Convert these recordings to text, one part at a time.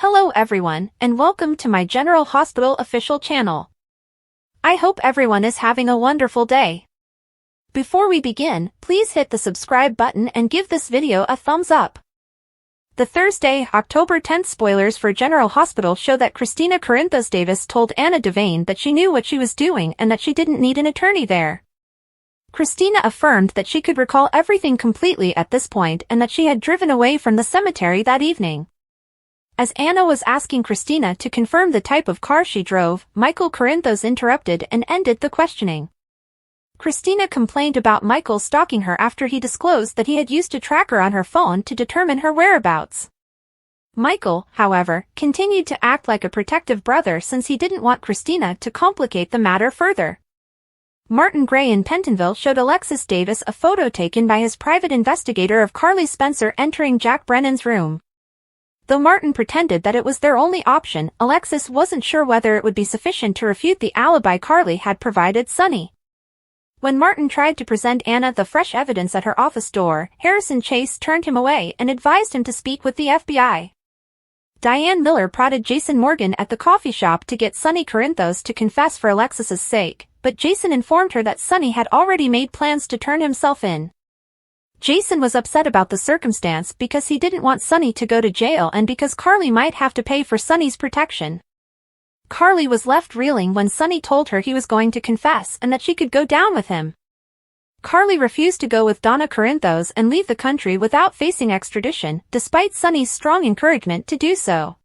Hello everyone, and welcome to my General Hospital official channel. I hope everyone is having a wonderful day. Before we begin, please hit the subscribe button and give this video a thumbs up. The Thursday, October 10th spoilers for General Hospital show that Christina Corinthos Davis told Anna Devane that she knew what she was doing and that she didn't need an attorney there. Christina affirmed that she could recall everything completely at this point and that she had driven away from the cemetery that evening. As Anna was asking Christina to confirm the type of car she drove, Michael Corinthos interrupted and ended the questioning. Christina complained about Michael stalking her after he disclosed that he had used a tracker on her phone to determine her whereabouts. Michael, however, continued to act like a protective brother since he didn't want Christina to complicate the matter further. Martin Gray in Pentonville showed Alexis Davis a photo taken by his private investigator of Carly Spencer entering Jack Brennan's room. Though Martin pretended that it was their only option, Alexis wasn't sure whether it would be sufficient to refute the alibi Carly had provided Sonny. When Martin tried to present Anna the fresh evidence at her office door, Harrison Chase turned him away and advised him to speak with the FBI. Diane Miller prodded Jason Morgan at the coffee shop to get Sonny Corinthos to confess for Alexis's sake, but Jason informed her that Sonny had already made plans to turn himself in. Jason was upset about the circumstance because he didn't want Sonny to go to jail and because Carly might have to pay for Sonny's protection. Carly was left reeling when Sonny told her he was going to confess and that she could go down with him. Carly refused to go with Donna Corinthos and leave the country without facing extradition, despite Sonny's strong encouragement to do so.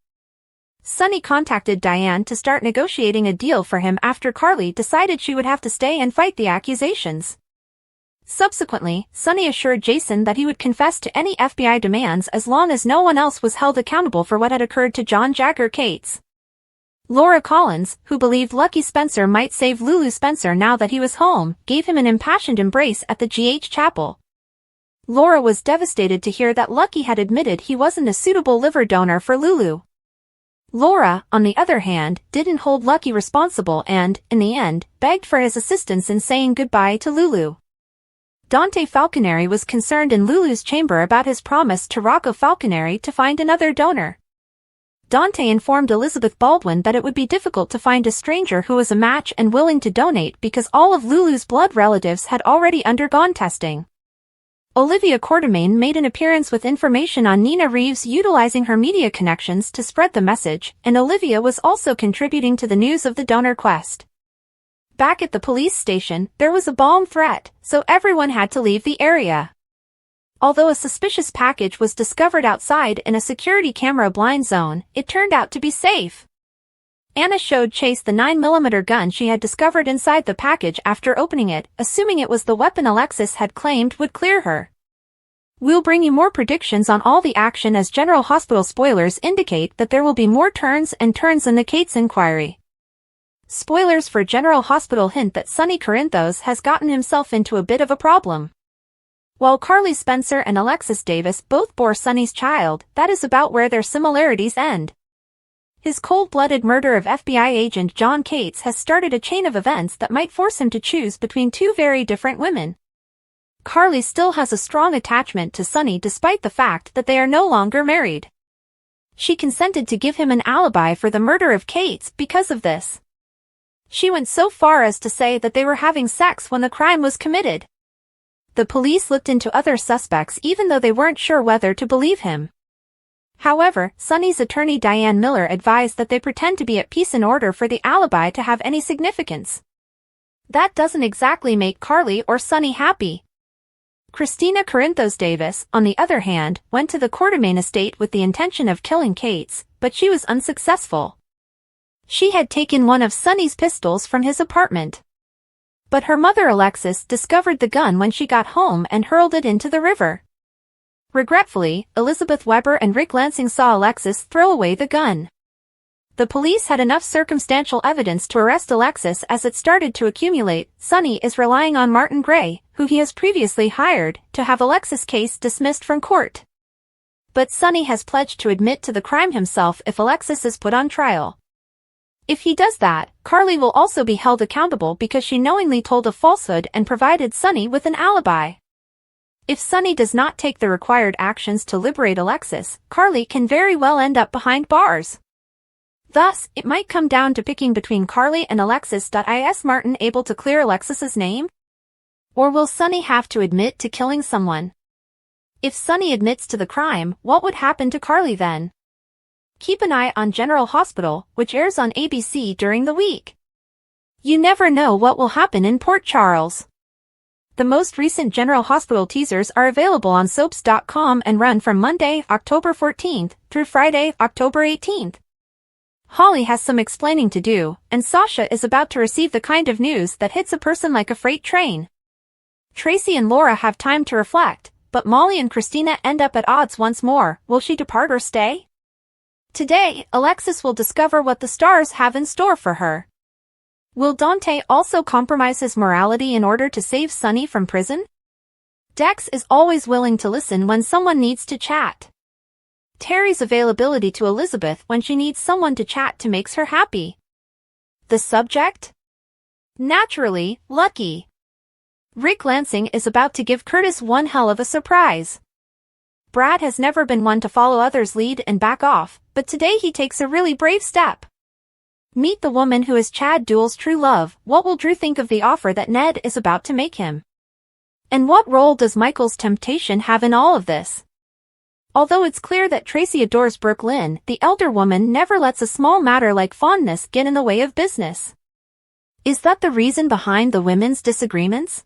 Sonny contacted Diane to start negotiating a deal for him after Carly decided she would have to stay and fight the accusations. Subsequently, Sonny assured Jason that he would confess to any FBI demands as long as no one else was held accountable for what had occurred to John Jagger Cates. Laura Collins, who believed Lucky Spencer might save Lulu Spencer now that he was home, gave him an impassioned embrace at the GH Chapel. Laura was devastated to hear that Lucky had admitted he wasn't a suitable liver donor for Lulu. Laura, on the other hand, didn't hold Lucky responsible and, in the end, begged for his assistance in saying goodbye to Lulu. Dante Falconeri was concerned in Lulu's chamber about his promise to Rocco Falconeri to find another donor. Dante informed Elizabeth Baldwin that it would be difficult to find a stranger who was a match and willing to donate because all of Lulu's blood relatives had already undergone testing. Olivia Quartermain made an appearance with information on Nina Reeves utilizing her media connections to spread the message, and Olivia was also contributing to the news of the donor quest. Back at the police station, there was a bomb threat, so everyone had to leave the area. Although a suspicious package was discovered outside in a security camera blind zone, it turned out to be safe. Anna showed Chase the 9mm gun she had discovered inside the package after opening it, assuming it was the weapon Alexis had claimed would clear her. We'll bring you more predictions on all the action as General Hospital spoilers indicate that there will be more turns and turns in the Cates inquiry. Spoilers for General Hospital hint that Sonny Corinthos has gotten himself into a bit of a problem. While Carly Spencer and Alexis Davis both bore Sonny's child, that is about where their similarities end. His cold-blooded murder of FBI agent John Cates has started a chain of events that might force him to choose between two very different women. Carly still has a strong attachment to Sonny despite the fact that they are no longer married. She consented to give him an alibi for the murder of Cates because of this. She went so far as to say that they were having sex when the crime was committed. The police looked into other suspects even though they weren't sure whether to believe him. However, Sonny's attorney Diane Miller advised that they pretend to be at peace in order for the alibi to have any significance. That doesn't exactly make Carly or Sonny happy. Christina Corinthos Davis, on the other hand, went to the Quartermain estate with the intention of killing Cates, but she was unsuccessful. She had taken one of Sonny's pistols from his apartment. But her mother Alexis discovered the gun when she got home and hurled it into the river. Regretfully, Elizabeth Weber and Rick Lansing saw Alexis throw away the gun. The police had enough circumstantial evidence to arrest Alexis as it started to accumulate. Sonny is relying on Martin Gray, who he has previously hired, to have Alexis' case dismissed from court. But Sonny has pledged to admit to the crime himself if Alexis is put on trial. If he does that, Carly will also be held accountable because she knowingly told a falsehood and provided Sonny with an alibi. If Sonny does not take the required actions to liberate Alexis, Carly can very well end up behind bars. Thus, it might come down to picking between Carly and Alexis. Is Martin able to clear Alexis's name? Or will Sonny have to admit to killing someone? If Sonny admits to the crime, what would happen to Carly then? Keep an eye on General Hospital, which airs on ABC during the week. You never know what will happen in Port Charles. The most recent General Hospital teasers are available on soaps.com and run from Monday, October 14th, through Friday, October 18th. Holly has some explaining to do, and Sasha is about to receive the kind of news that hits a person like a freight train. Tracy and Laura have time to reflect, but Molly and Christina end up at odds once more. Will she depart or stay? Today, Alexis will discover what the stars have in store for her. Will Dante also compromise his morality in order to save Sonny from prison? Dex is always willing to listen when someone needs to chat. Terry's availability to Elizabeth when she needs someone to chat to makes her happy. The subject? Naturally, Lucky. Rick Lansing is about to give Curtis one hell of a surprise. Brad has never been one to follow others' lead and back off, but today he takes a really brave step. Meet the woman who is Chad Duell's true love. What will Drew think of the offer that Ned is about to make him? And what role does Michael's temptation have in all of this? Although it's clear that Tracy adores Brooke Lynn, the elder woman never lets a small matter like fondness get in the way of business. Is that the reason behind the women's disagreements?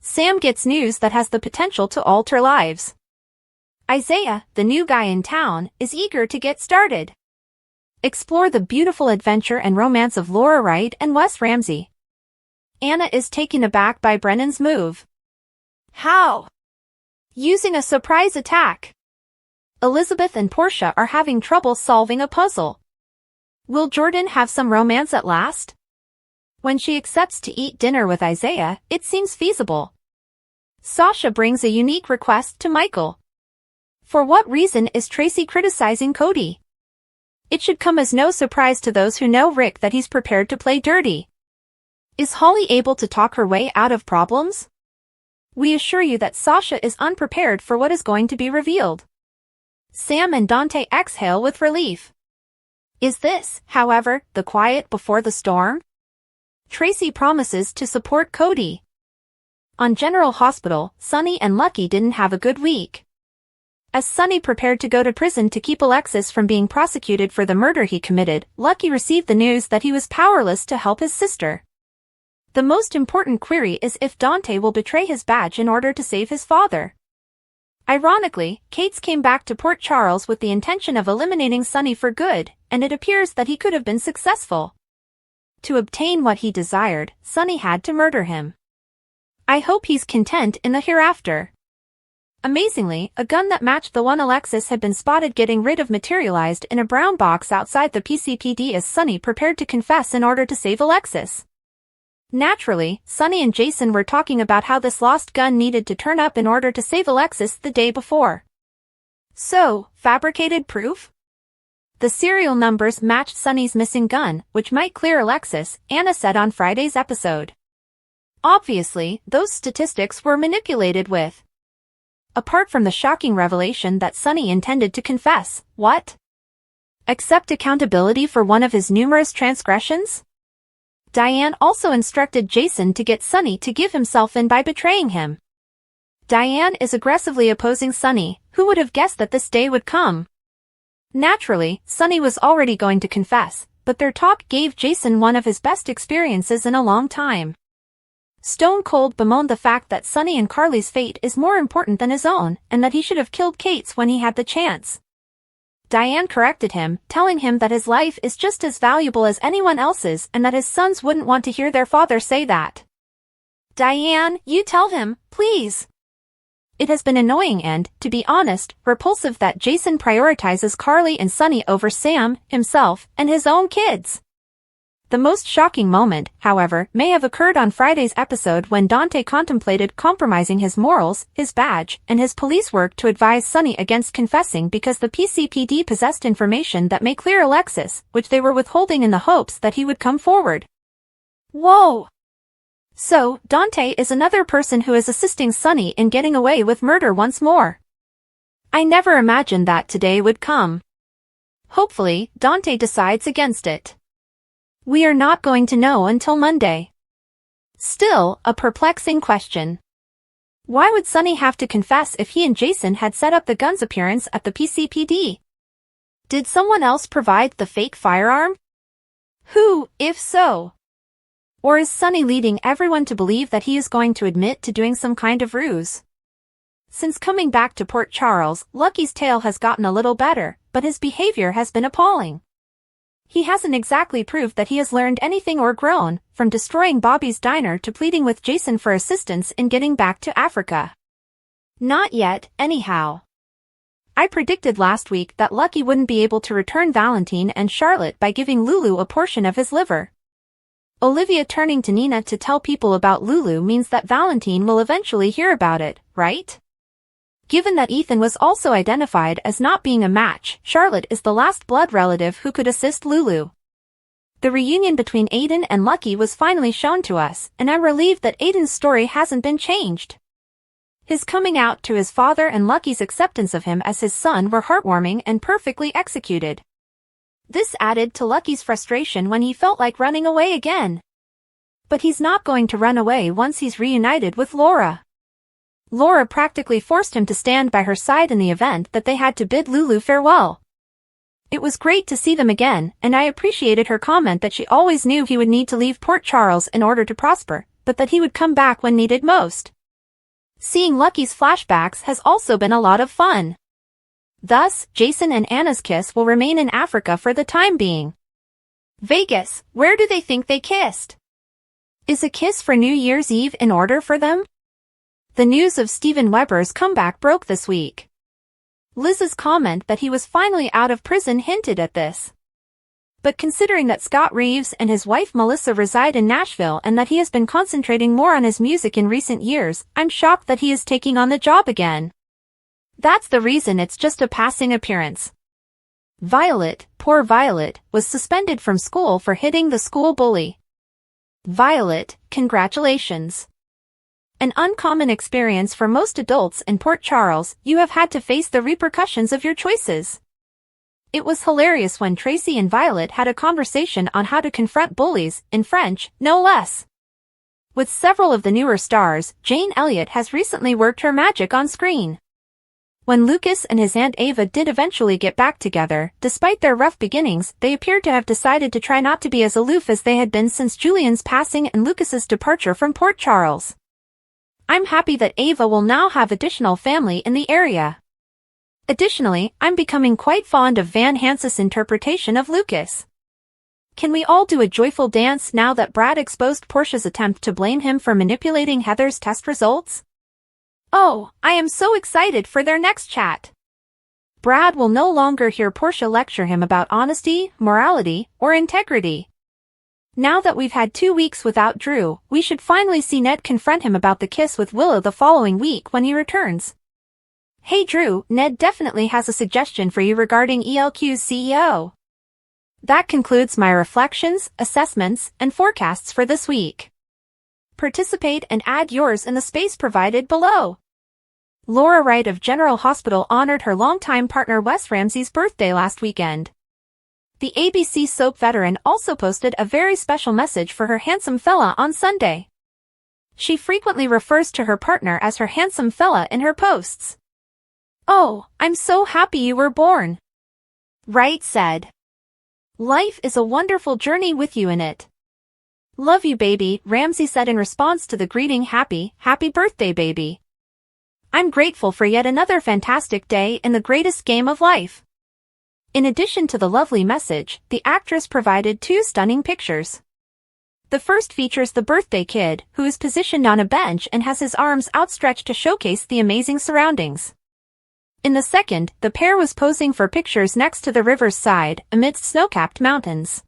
Sam gets news that has the potential to alter lives. Isaiah, the new guy in town, is eager to get started. Explore the beautiful adventure and romance of Laura Wright and Wes Ramsey. Anna is taken aback by Brennan's move. How? Using a surprise attack. Elizabeth and Portia are having trouble solving a puzzle. Will Jordan have some romance at last? When she accepts to eat dinner with Isaiah, it seems feasible. Sasha brings a unique request to Michael. For what reason is Tracy criticizing Cody? It should come as no surprise to those who know Rick that he's prepared to play dirty. Is Holly able to talk her way out of problems? We assure you that Sasha is unprepared for what is going to be revealed. Sam and Dante exhale with relief. Is this, however, the quiet before the storm? Tracy promises to support Cody. On General Hospital, Sonny and Lucky didn't have a good week. As Sonny prepared to go to prison to keep Alexis from being prosecuted for the murder he committed, Lucky received the news that he was powerless to help his sister. The most important query is if Dante will betray his badge in order to save his father. Ironically, Cates came back to Port Charles with the intention of eliminating Sonny for good, and it appears that he could have been successful. To obtain what he desired, Sonny had to murder him. I hope he's content in the hereafter. Amazingly, a gun that matched the one Alexis had been spotted getting rid of materialized in a brown box outside the PCPD as Sonny prepared to confess in order to save Alexis. Naturally, Sonny and Jason were talking about how this lost gun needed to turn up in order to save Alexis the day before. So, fabricated proof? The serial numbers matched Sonny's missing gun, which might clear Alexis, Anna said on Friday's episode. Obviously, those statistics were manipulated with. Apart from the shocking revelation that Sonny intended to confess, what? Accept accountability for one of his numerous transgressions? Diane also instructed Jason to get Sonny to give himself in by betraying him. Diane is aggressively opposing Sonny. Who would have guessed that this day would come? Naturally, Sonny was already going to confess, but their talk gave Jason one of his best experiences in a long time. Stone Cold bemoaned the fact that Sonny and Carly's fate is more important than his own, and that he should have killed Cates when he had the chance. Diane corrected him, telling him that his life is just as valuable as anyone else's and that his sons wouldn't want to hear their father say that. Diane, you tell him, please. It has been annoying and, to be honest, repulsive that Jason prioritizes Carly and Sonny over Sam, himself, and his own kids. The most shocking moment, however, may have occurred on Friday's episode when Dante contemplated compromising his morals, his badge, and his police work to advise Sonny against confessing because the PCPD possessed information that may clear Alexis, which they were withholding in the hopes that he would come forward. Whoa! So, Dante is another person who is assisting Sonny in getting away with murder once more. I never imagined that today would come. Hopefully, Dante decides against it. We are not going to know until Monday. Still, a perplexing question. Why would Sonny have to confess if he and Jason had set up the gun's appearance at the PCPD? Did someone else provide the fake firearm? Who, if so? Or is Sonny leading everyone to believe that he is going to admit to doing some kind of ruse? Since coming back to Port Charles, Lucky's tale has gotten a little better, but his behavior has been appalling. He hasn't exactly proved that he has learned anything or grown, from destroying Bobby's diner to pleading with Jason for assistance in getting back to Africa. Not yet, anyhow. I predicted last week that Lucky wouldn't be able to return Valentine and Charlotte by giving Lulu a portion of his liver. Olivia turning to Nina to tell people about Lulu means that Valentine will eventually hear about it, right? Given that Ethan was also identified as not being a match, Charlotte is the last blood relative who could assist Lulu. The reunion between Aiden and Lucky was finally shown to us, and I'm relieved that Aiden's story hasn't been changed. His coming out to his father and Lucky's acceptance of him as his son were heartwarming and perfectly executed. This added to Lucky's frustration when he felt like running away again. But he's not going to run away once he's reunited with Laura. Laura practically forced him to stand by her side in the event that they had to bid Lulu farewell. It was great to see them again, and I appreciated her comment that she always knew he would need to leave Port Charles in order to prosper, but that he would come back when needed most. Seeing Lucky's flashbacks has also been a lot of fun. Thus, Jason and Anna's kiss will remain in Africa for the time being. Vegas, where do they think they kissed? Is a kiss for New Year's Eve in order for them? The news of Steven Weber's comeback broke this week. Liz's comment that he was finally out of prison hinted at this. But considering that Scott Reeves and his wife Melissa reside in Nashville and that he has been concentrating more on his music in recent years, I'm shocked that he is taking on the job again. That's the reason it's just a passing appearance. Violet, poor Violet, was suspended from school for hitting the school bully. Violet, congratulations. An uncommon experience for most adults in Port Charles, you have had to face the repercussions of your choices. It was hilarious when Tracy and Violet had a conversation on how to confront bullies, in French, no less. With several of the newer stars, Jane Elliott has recently worked her magic on screen. When Lucas and his Aunt Ava did eventually get back together, despite their rough beginnings, they appeared to have decided to try not to be as aloof as they had been since Julian's passing and Lucas's departure from Port Charles. I'm happy that Ava will now have additional family in the area. Additionally, I'm becoming quite fond of Van Hansen's interpretation of Lucas. Can we all do a joyful dance now that Brad exposed Portia's attempt to blame him for manipulating Heather's test results? Oh, I am so excited for their next chat. Brad will no longer hear Portia lecture him about honesty, morality, or integrity. Now that we've had 2 weeks without Drew, we should finally see Ned confront him about the kiss with Willow the following week when he returns. Hey Drew, Ned definitely has a suggestion for you regarding ELQ's CEO. That concludes my reflections, assessments, and forecasts for this week. Participate and add yours in the space provided below. Laura Wright of General Hospital honored her longtime partner Wes Ramsey's birthday last weekend. The ABC soap veteran also posted a very special message for her handsome fella on Sunday. She frequently refers to her partner as her handsome fella in her posts. Oh, I'm so happy you were born. Wright said. Life is a wonderful journey with you in it. Love you baby, Ramsey said in response to the greeting happy birthday baby. I'm grateful for yet another fantastic day in the greatest game of life. In addition to the lovely message, the actress provided 2 stunning pictures. The first features the birthday kid, who is positioned on a bench and has his arms outstretched to showcase the amazing surroundings. In the second, the pair was posing for pictures next to the river's side, amidst snow-capped mountains.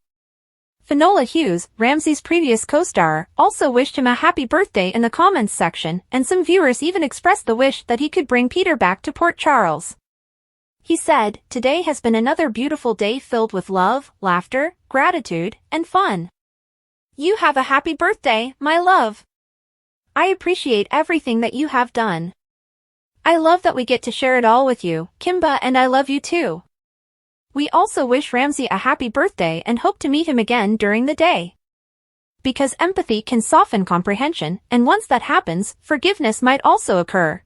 Finola Hughes, Ramsey's previous co-star, also wished him a happy birthday in the comments section, and some viewers even expressed the wish that he could bring Peter back to Port Charles. He said, "Today has been another beautiful day filled with love, laughter, gratitude, and fun. You have a happy birthday, my love." I appreciate everything that you have done. I love that we get to share it all with you, Kimba, and I love you too. We also wish Ramsey a happy birthday and hope to meet him again during the day. Because empathy can soften comprehension, and once that happens, forgiveness might also occur.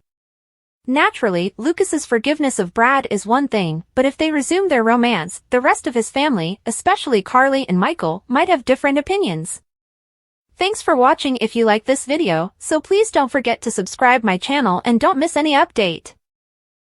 Naturally, Lucas's forgiveness of Brad is one thing, but if they resume their romance, the rest of his family, especially Carly and Michael, might have different opinions. Thanks for watching. If you like this video, so please don't forget to subscribe my channel and don't miss any update.